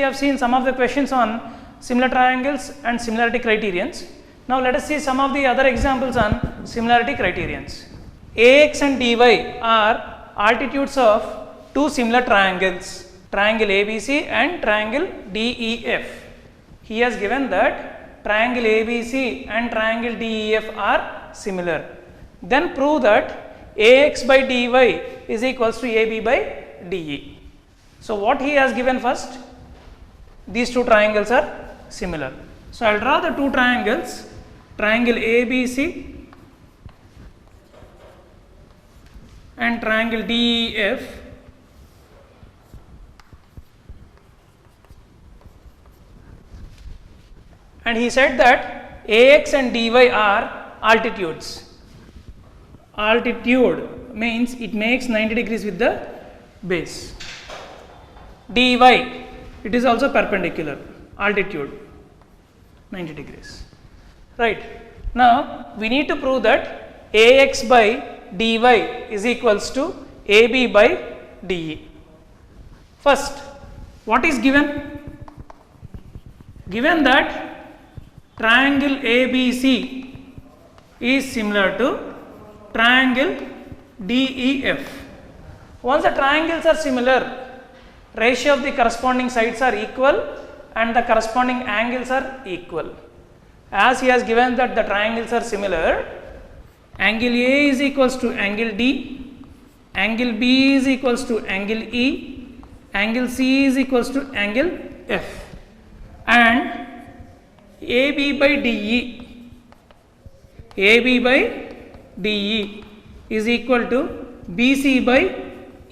have seen some of the questions on similar triangles and similarity criterions. Now let us see some of the other examples on similarity criterions. AX and DY are altitudes of two similar triangles, triangle ABC and triangle DEF. He has given that triangle ABC and triangle DEF are similar. Then prove that AX by DY is equals to AB by DE. So what he has given first? These two triangles are similar. So I will draw the two triangles, triangle ABC and triangle DEF. And he said that AX and DY are altitudes. Altitude means it makes 90 degrees with the base. DY, it is also perpendicular, altitude 90 degrees. Right. Now we need to prove that AX by DY is equals to AB by DE. First, what is given? Given that triangle ABC is similar to triangle DEF. Once the triangles are similar, ratio of the corresponding sides are equal and the corresponding angles are equal. As he has given that the triangles are similar, angle A is equals to angle D, angle B is equals to angle E, angle C is equals to angle F, and AB by DE, AB by DE is equal to BC by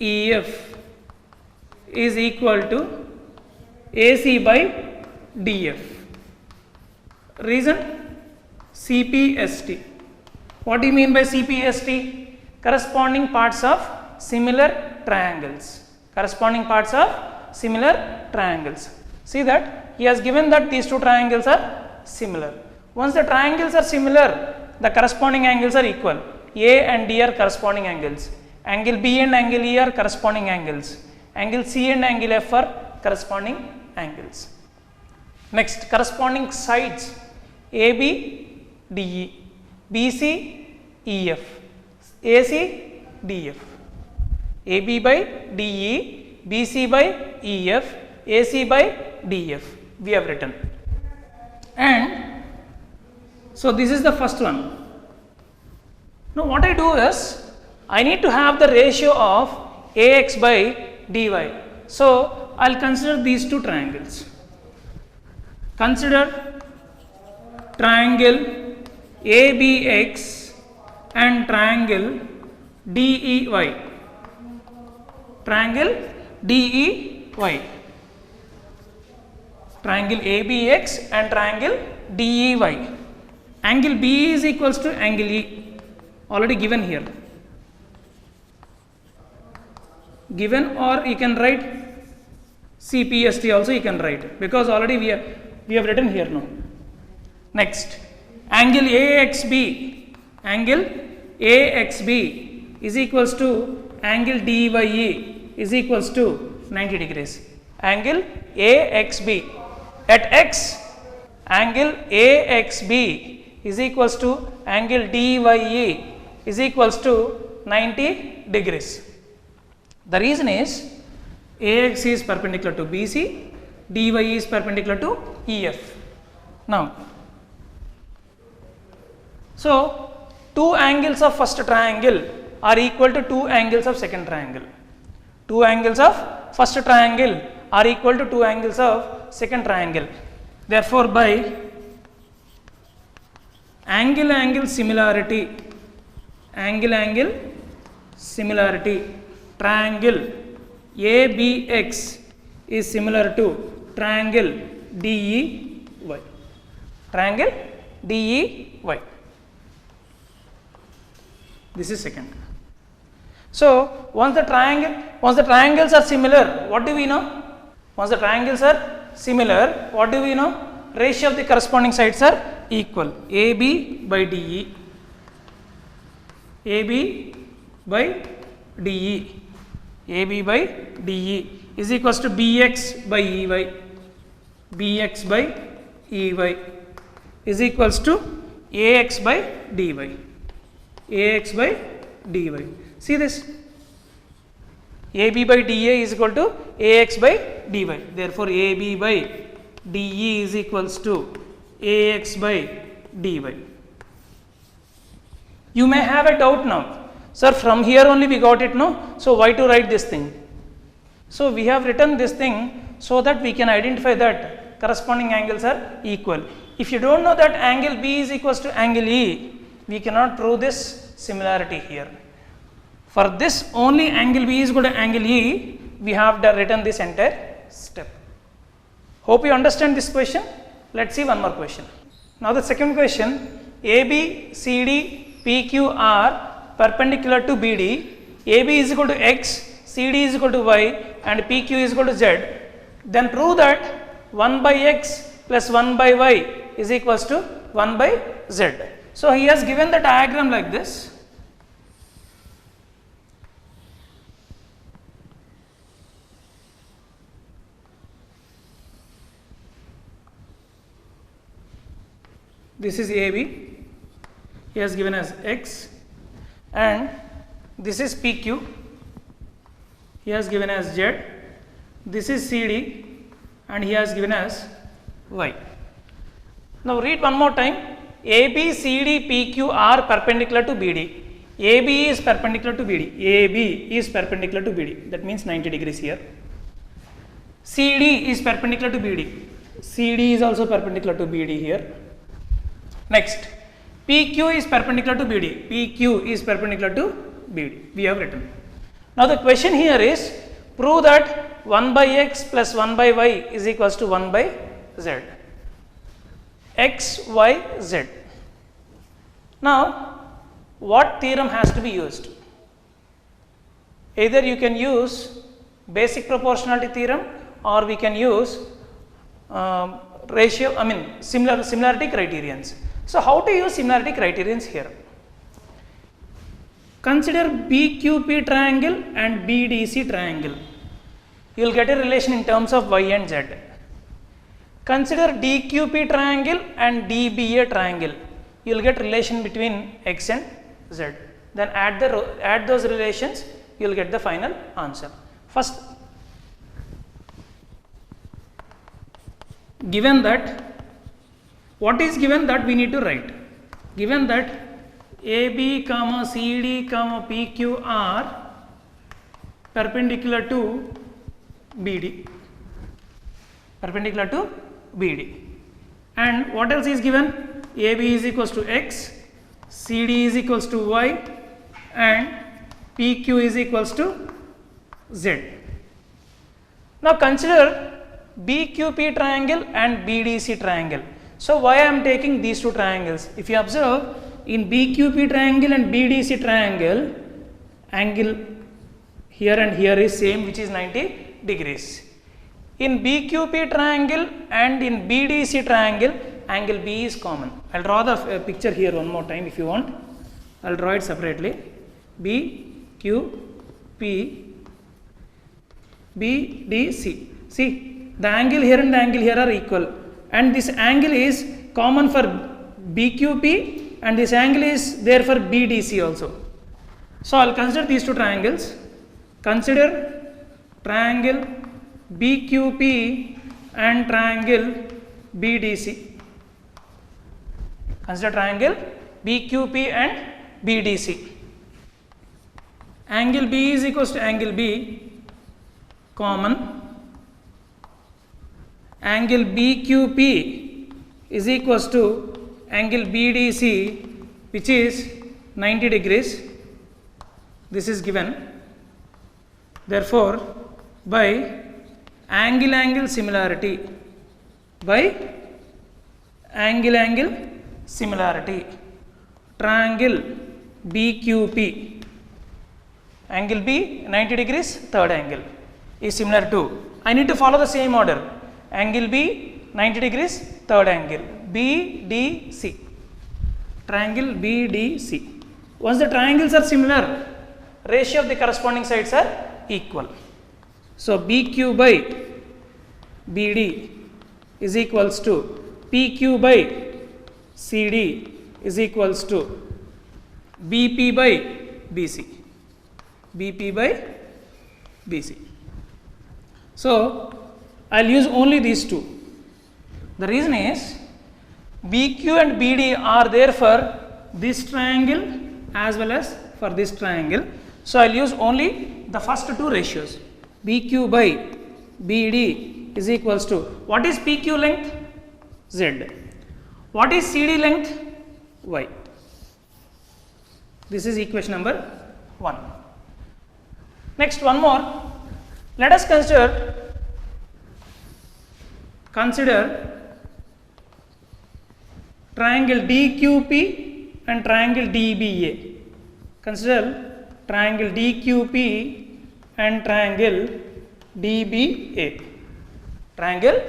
EF is equal to AC by DF. Reason? CPST. What do you mean by CPST? Corresponding parts of similar triangles. Corresponding parts of similar triangles. See that he has given that these two triangles are similar. Once the triangles are similar, the corresponding angles are equal. A and D are corresponding angles. Angle B and angle E are corresponding angles. Angle C and angle F are corresponding angles. Next, corresponding sides AB, DE, BC, EF, AC, DF. AB by DE, BC by EF, AC by DF. We have written. And so this is the first one. Now what I do is, I need to have the ratio of AX by DY. So I will consider these two triangles. Consider triangle ABX and triangle DEY. Triangle DEY. Triangle ABX and triangle DEY. Angle B is equals to angle E, already given here. Given, or you can write CPST also you can write, because already we have written here now. Next, angle AXB, angle AXB is equals to angle DYE is equals to 90 degrees. Angle AXB at X, angle AXB is equals to angle DYE is equals to 90 degrees. The reason is AX is perpendicular to BC, DY is perpendicular to EF. Now, so two angles of first triangle are equal to two angles of second triangle. Two angles of first triangle are equal to two angles of second triangle. Therefore, by angle-angle similarity, angle-angle similarity, triangle ABX is similar to triangle DEY. Triangle DEY. This is second. So once the triangles are similar, what do we know? Once the triangles are similar, what do we know? Ratio of the corresponding sides are equal. AB by DE. AB by DE. AB by DE is equals to BX by EY. bx by ey is equals to ax by dy. Ax by dy. See this? AB by DA is equal to AX by dy. Therefore, AB by DE is equals to AX by dy. You may have a doubt now, sir, from here only we got it, no? So, why to write this thing? So, we have written this thing so that we can identify that corresponding angles are equal. If you do not know that angle B is equals to angle E, we cannot prove this similarity here. For this only angle B is equal to angle E, we have written this entire step. Hope you understand this question. Let us see one more question. Now the second question, AB, CD, PQ are perpendicular to BD. AB is equal to X, CD is equal to Y and PQ is equal to Z. Then prove that 1 by X plus 1 by Y is equals to 1 by Z. So he has given the diagram like this. This is AB, he has given as X, and this is PQ, he has given as Z, this is CD and he has given as Y. Now read one more time, AB, CD, PQ are perpendicular to BD. AB is perpendicular to BD, AB is perpendicular to BD, that means 90 degrees here. CD is perpendicular to BD, CD is also perpendicular to BD here. Next, PQ is perpendicular to BD, PQ is perpendicular to BD, we have written. Now the question here is, prove that 1 by X plus 1 by Y is equals to 1 by Z. X, Y, Z. Now, what theorem has to be used? Either you can use basic proportionality theorem or we can use similarity criterions. So, how to use similarity criterions here? Consider BQP triangle and BDC triangle. You will get a relation in terms of Y and Z. Consider DQP triangle and DBA triangle. You will get relation between X and Z. Then add those relations, you will get the final answer. First, given that, what is given that we need to write? Given that AB, CD, PQ are perpendicular to BD. Perpendicular to BD. And what else is given? AB is equals to X, CD is equals to Y and PQ is equals to Z. Now consider BQP triangle and BDC triangle. So why I am taking these two triangles? If you observe, in BQP triangle and BDC triangle, angle here and here is same, which is 90 degrees. In BQP triangle and in BDC triangle, angle B is common. I will draw the picture here one more time if you want. I will draw it separately. BQP, BDC. See, the angle here and the angle here are equal. And this angle is common for BQP and this angle is there for BDC also. So, I will consider these two triangles. Consider triangle BQP and triangle BDC. Consider triangle BQP and BDC. Angle B is equals to angle B, common. Angle BQP is equals to angle BDC, which is 90 degrees. This is given. Therefore, by angle-angle similarity, triangle BQP, angle B 90 degrees, third angle is similar to, I need to follow the same order, angle B 90 degrees, third angle BDC, triangle BDC. Once the triangles are similar, ratio of the corresponding sides are equal. So, BQ by BD is equals to PQ by CD is equals to BP by BC. BP by BC. So I'll use only these two. The reason is BQ and BD are there for this triangle as well as for this triangle. So I'll use only the first two ratios. BQ by BD is equals to, what is PQ length? Z. What is CD length? Y. This is equation number 1. Next, one more. Let us consider triangle DQP and triangle DBA. Consider triangle DQP and triangle DBA. Triangle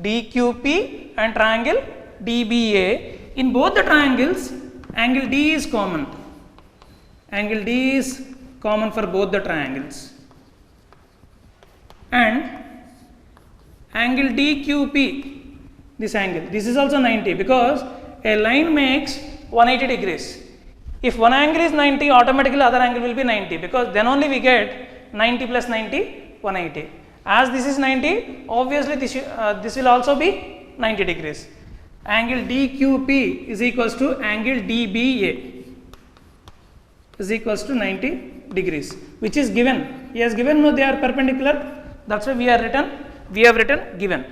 DQP and triangle DBA. In both the triangles, angle D is common. Angle D is common for both the triangles. And angle DQP, this angle, this is also 90 because a line makes 180 degrees. If one angle is 90, automatically other angle will be 90 because then only we get 90 plus 90, 180. As this is 90, obviously this will also be 90 degrees. Angle DQP is equals to angle DBA is equals to 90 degrees, which is given. He has given, no, they are perpendicular. That's why we have written given.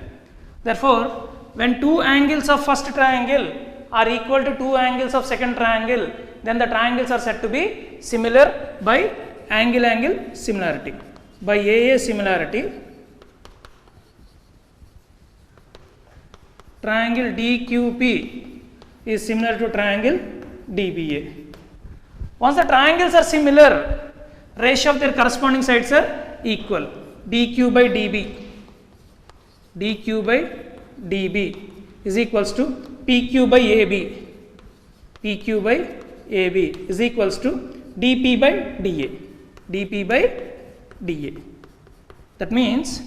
Therefore, when two angles of first triangle are equal to two angles of second triangle, then the triangles are said to be similar by angle similarity. By AA similarity, triangle DQP is similar to triangle DBA. Once the triangles are similar, ratio of their corresponding sides are equal. DQ by DB. DQ by DB is equals to PQ by AB. PQ by AB is equals to DP by DA. DP by DA. That means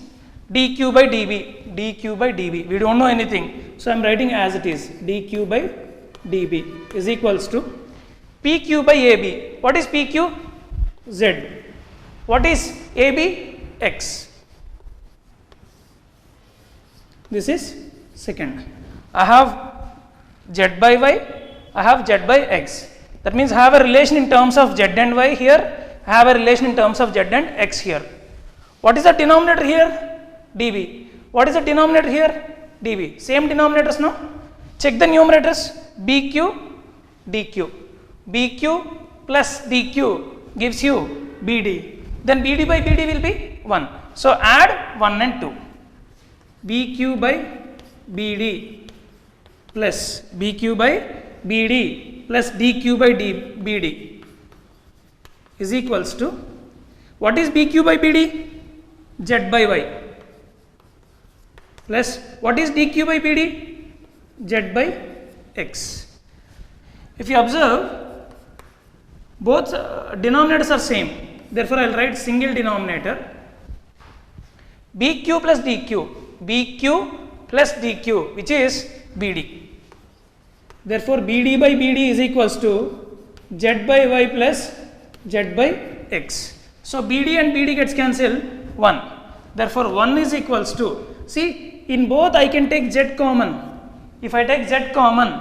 DQ by DB. DQ by DB. We don't know anything. So I am writing as it is. DQ by DB is equals to PQ by AB. What is PQ? Z. What is AB? X. This is second. I have Z by Y, I have Z by X. That means I have a relation in terms of Z and Y here, I have a relation in terms of Z and X here. What is the denominator here? DB. What is the denominator here? DB. Same denominators, no? Check the numerators. BQ, DQ. BQ plus DQ gives you BD. Then BD by BD will be 1. So add 1 and 2. BQ by BD plus BQ by BD plus DQ by BD is equals to, what is BQ by BD? Z by Y plus what is DQ by BD? Z by X. If you observe, both denominators are same. Therefore, I will write single denominator. BQ plus DQ. BQ plus DQ, which is BD. Therefore, BD by BD is equals to Z by Y plus Z by X. So, BD and BD gets cancelled 1. Therefore, 1 is equals to, see, in both I can take Z common. If I take Z common,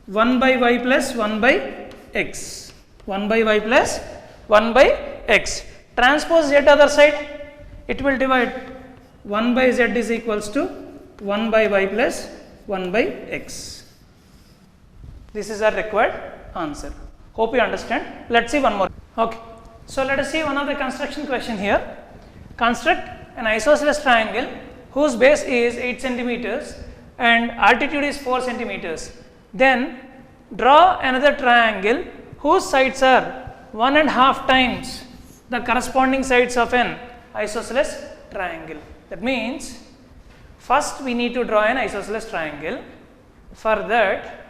1 by Y plus 1 by X. 1 by Y plus 1 by X. Transpose Z other side, it will divide. 1 by Z is equals to 1 by Y plus 1 by X. This is our required answer. Hope you understand. Let's see one more. Okay. So let us see one of the construction question here. Construct an isosceles triangle whose base is 8 centimeters and altitude is 4 centimeters. Then draw another triangle whose sides are 1.5 times the corresponding sides of an isosceles triangle. That means first we need to draw an isosceles triangle. For that,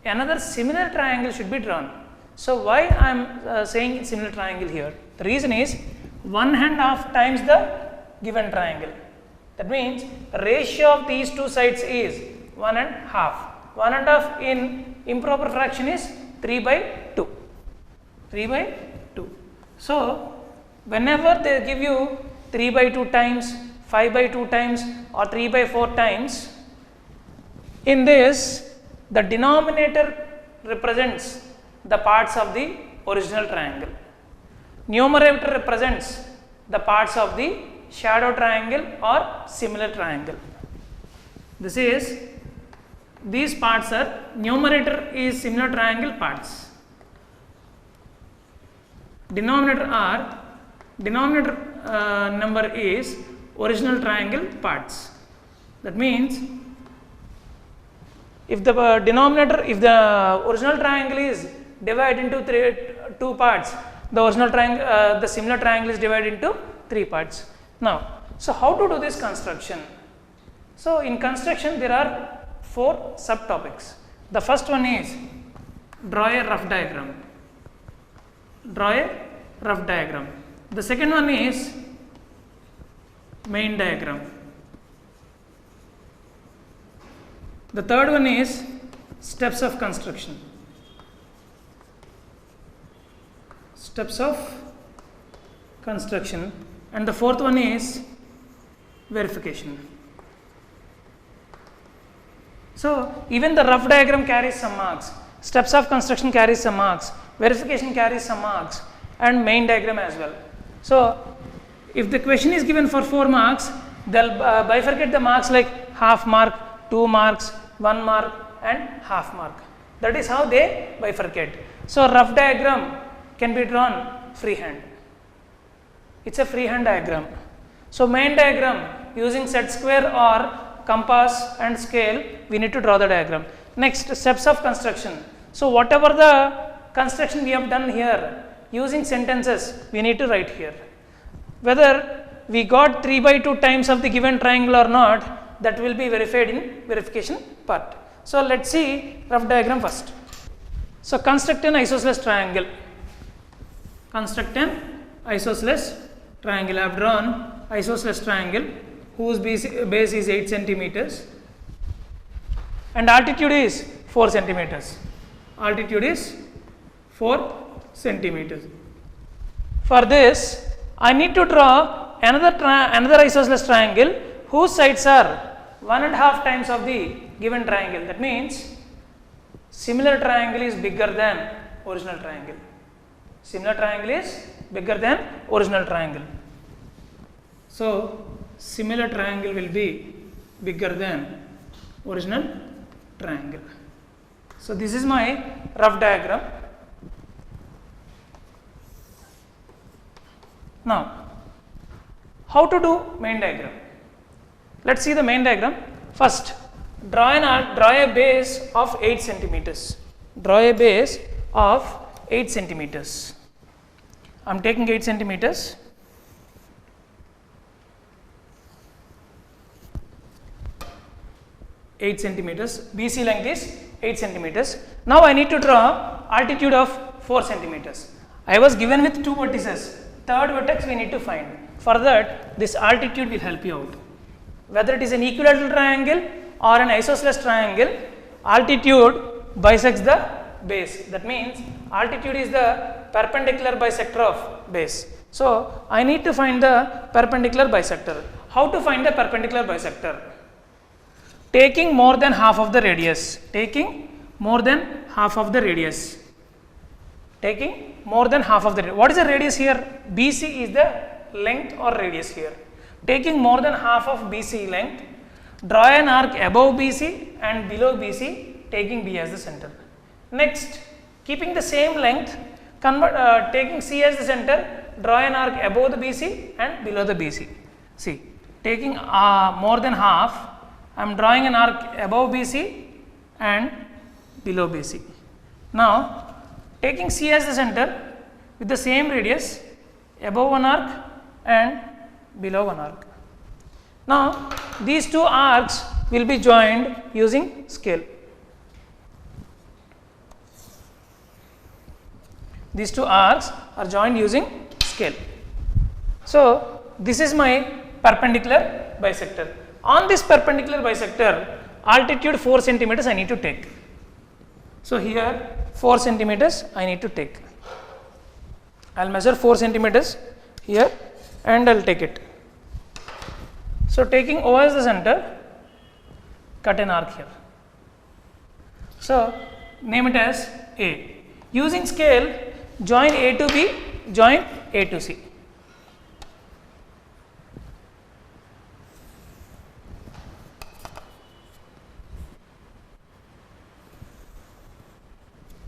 another similar triangle should be drawn. So why I am saying similar triangle here? The reason is 1.5 times the given triangle. That means ratio of these two sides is 1.5. 1.5 in improper fraction is 3 by 2. 3 by 2. So whenever they give you 3 by 2 times, 5 by 2 times or 3 by 4 times, in this the denominator represents the parts of the original triangle. Numerator represents the parts of the shadow triangle or similar triangle. This is, these parts are, numerator is similar triangle parts. Denominator number is original triangle parts. That means if the denominator, if the original triangle is divided into two parts, the original triangle, the similar triangle is divided into 3 parts. Now, so how to do this construction? So in construction there are 4 subtopics. The first one is draw a rough diagram. Draw a rough diagram. The second one is main diagram. The third one is steps of construction. Steps of construction. And the fourth one is verification. So even the rough diagram carries some marks, steps of construction carries some marks, verification carries some marks, and main diagram as well. So if the question is given for 4 marks, they'll bifurcate the marks like half mark, 2 marks, 1 mark and half mark. That is how they bifurcate. So rough diagram can be drawn freehand. It's a freehand diagram. So main diagram, using set square or compass and scale, we need to draw the diagram. Next, steps of construction. So whatever the construction we have done here, using sentences, we need to write here. Whether we got 3 by 2 times of the given triangle or not, that will be verified in verification part. So let's see rough diagram first. So construct an isosceles triangle. Construct an isosceles triangle. I have drawn isosceles triangle whose base is 8 centimeters and altitude is 4 centimeters. Altitude is 4 centimeters. For this, I need to draw another isosceles triangle whose sides are 1.5 times of the given triangle. That means similar triangle is bigger than original triangle. Similar triangle is bigger than original triangle. So similar triangle will be bigger than original triangle. So this is my rough diagram. Now, how to do main diagram? Let's see the main diagram. First, draw a base of 8 centimeters. Draw a base of 8 centimeters. I am taking 8 centimeters. BC length is 8 centimeters. Now I need to draw altitude of 4 centimeters. I was given with 2 vertices. Third vertex we need to find. For that, this altitude will help you out. Whether it is an equilateral triangle or an isosceles triangle, altitude bisects the base. That means altitude is the perpendicular bisector of base. So I need to find the perpendicular bisector. How to find the perpendicular bisector? Taking more than half of the radius. Taking more than half of the radius. Taking more than half of the radius. What is the radius here? BC is the length or radius here. Taking more than half of BC length, draw an arc above BC and below BC, taking B as the center. Next, keeping the same length, taking C as the center, draw an arc above the BC and below the BC. See, taking more than half, I am drawing an arc above BC and below BC. Now, taking C as the center with the same radius, above one arc and below one arc. Now, these 2 arcs will be joined using scale. These 2 arcs are joined using scale. So, this is my perpendicular bisector. On this perpendicular bisector, altitude 4 centimeters I need to take. So here 4 centimeters I need to take. I'll measure 4 centimeters here and I'll take it. So taking O as the center, cut an arc here. So name it as A. Using scale, join A to B, join A to C.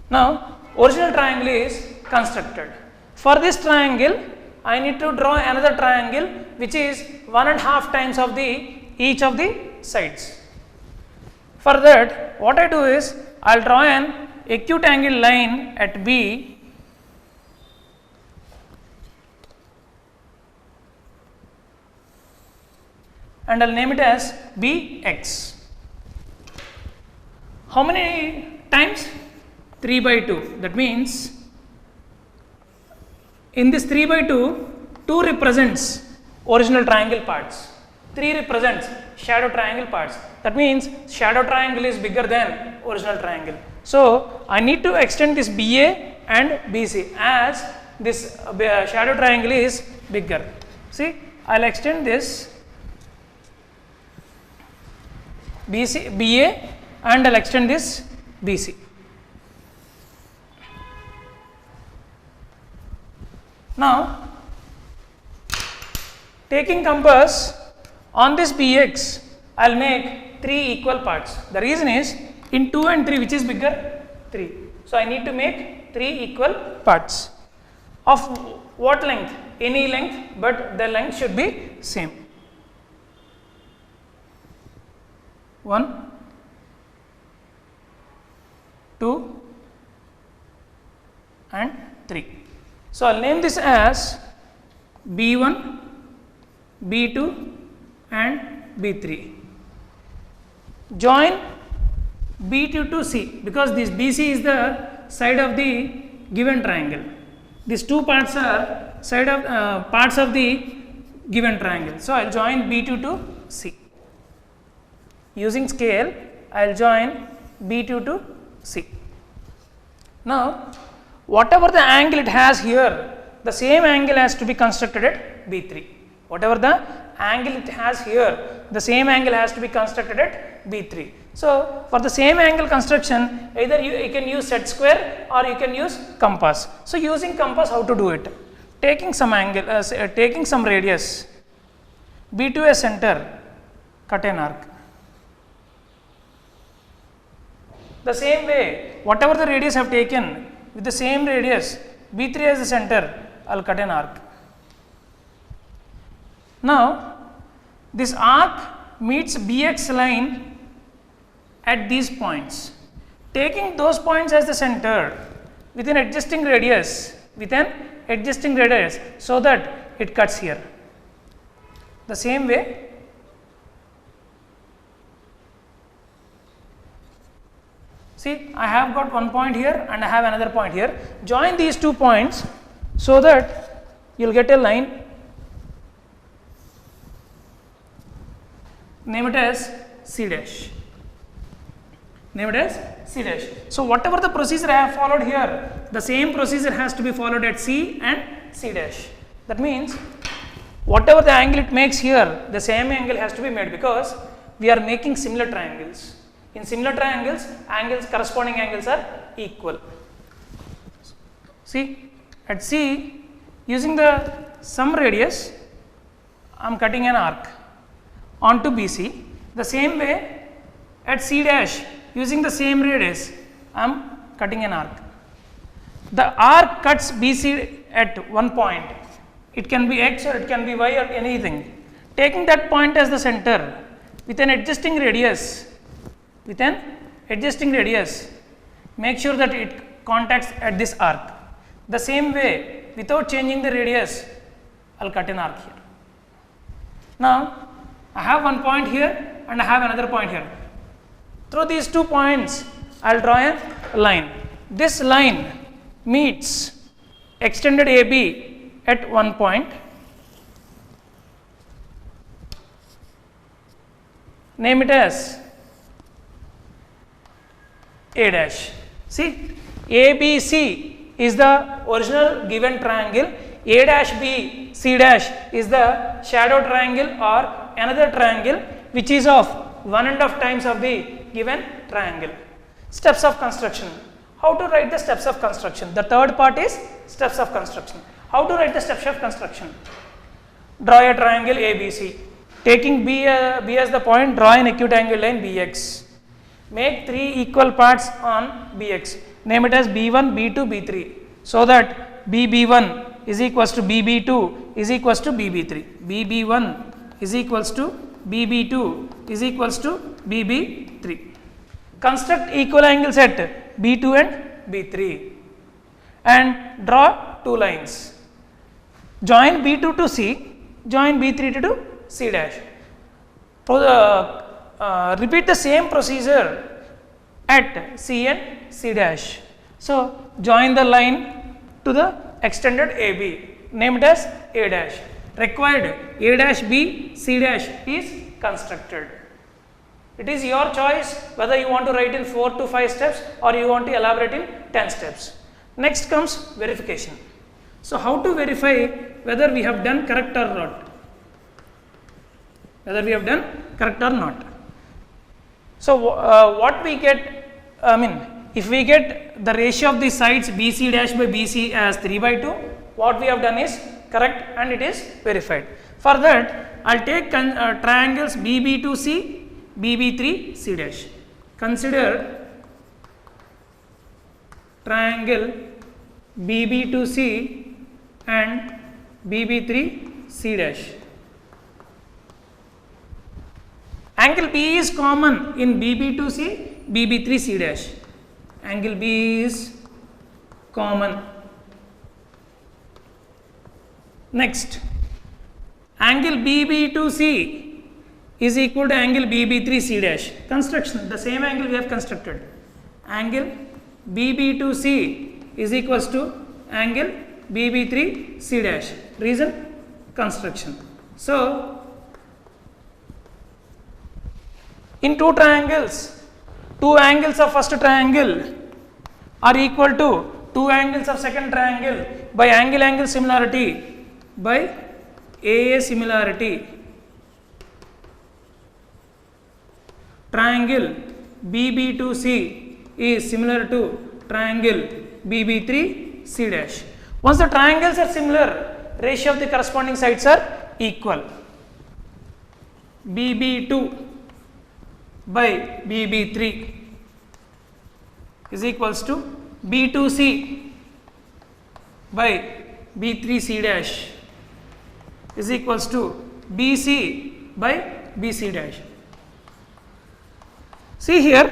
Now original triangle is constructed. For this triangle, I need to draw another triangle which is 1.5 times of each of the sides. For that, what I do is I will draw an acute angle line at B and I will name it as Bx. How many times? 3 by 2. That means in this 3 by 2, 2 represents original triangle parts, 3 represents shadow triangle parts. That means shadow triangle is bigger than original triangle. So I need to extend this BA and BC as this shadow triangle is bigger. See, I will extend this BA and I will extend this BC. Now, taking compass on this Bx, I will make 3 equal parts. The reason is in 2 and 3, which is bigger? 3. So I need to make 3 equal parts. Of what length? Any length, but the length should be same. 1, 2 and 3. So I will name this as B1, B2 and B3. Join B2 to C because this BC is the side of the given triangle. These two parts are side of parts of the given triangle. So I will join B2 to C. Using scale, I will join B2 to C. Now, whatever the angle it has here, the same angle has to be constructed at B3. Whatever the angle it has here, the same angle has to be constructed at B3. So, for the same angle construction, either you can use set square or you can use compass. So, using compass, how to do it? Taking some angle, taking some radius, B2 as center, cut an arc. The same way, whatever the radius I have taken, with the same radius, B3 as the center, I will cut an arc. Now, this arc meets Bx line at these points. Taking those points as the center with an adjusting radius, so that it cuts here. The same way, see, I have got one point here and I have another point here. Join these 2 points so that you will get a line. Name it as C dash. Name it as C dash. So, whatever the procedure I have followed here, the same procedure has to be followed at C and C dash. That means, whatever the angle it makes here, the same angle has to be made because we are making similar triangles. In similar triangles, corresponding angles are equal. See, at C, using the some radius, I am cutting an arc onto BC. The same way, at C dash, using the same radius, I am cutting an arc. The arc cuts BC at one point. It can be X or it can be Y or anything. Taking that point as the center with an adjusting radius, make sure that it contacts at this arc. The same way, without changing the radius, I will cut an arc here. Now, I have one point here and I have another point here. Through these 2 points, I will draw a line. This line meets extended AB at one point name it as A dash. See, ABC is the original given triangle, A dash B C dash is the shadow triangle or another triangle which is of 1.5 times of the given triangle. Steps of construction. How to write the steps of construction? The third part is steps of construction. How to write the steps of construction? Draw a triangle ABC. Taking B as the point, draw an acute angle line BX. Make 3 equal parts on BX. Name it as B1, B2, B3. So that BB1 is equals to BB2 is equals to BB3. BB1 is equals to BB2 is equals to BB3. Construct equal angles at B2 and B3 and draw 2 lines. Join B2 to C, join B3 to C dash. Repeat the same procedure at C and C dash. So, join the line to the extended AB, named as A dash. Required A dash B C dash is constructed. It is your choice whether you want to write in 4 to 5 steps or you want to elaborate in 10 steps. Next comes verification. So, how to verify whether we have done correct or not? Whether we have done correct or not. So, what we get, if we get the ratio of the sides BC dash by BC as 3/2, what we have done is correct and it is verified. For that, I will take triangles BB2C, BB3C dash. Consider triangle BB2C and BB3C dash. Angle B is common in BB2C, BB3C dash. Angle B is common. Next, angle BB2C is equal to angle BB3C dash. Construction, the same angle we have constructed. Angle BB2C is equals to angle BB3C dash. Reason? Construction. So, in two triangles, two angles of first triangle are equal to two angles of second triangle by angle similarity, by AA similarity. Triangle BB2C is similar to triangle BB3C dash. Once the triangles are similar, ratio of the corresponding sides are equal. BB2 by BB3 is equals to B2C by B3C dash is equals to BC by BC dash. See here,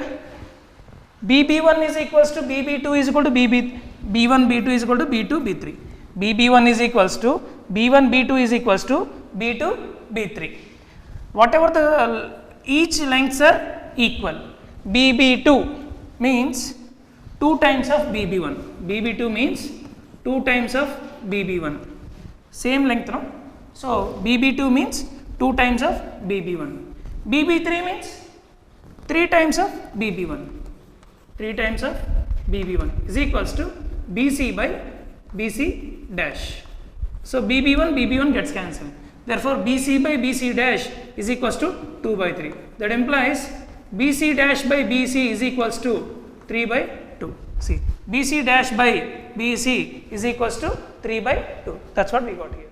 BB1 is equals to BB2 is equal to B1 B2 is equal to B2 B3. BB1 is equals to B1 B2 is equals to B2 B3. Whatever the each lengths are equal. BB2 means 2 times of BB1. BB2 means 2 times of BB1. Same length, no? So, BB2 means 2 times of BB1. BB3 means 3 times of BB1. 3 times of BB1 is equals to BC by BC dash. So, BB1 gets cancelled. Therefore, BC by BC dash is equals to 2/3. That implies BC dash by BC is equals to 3/2. See, BC dash by BC is equals to 3/2. That's what we got here.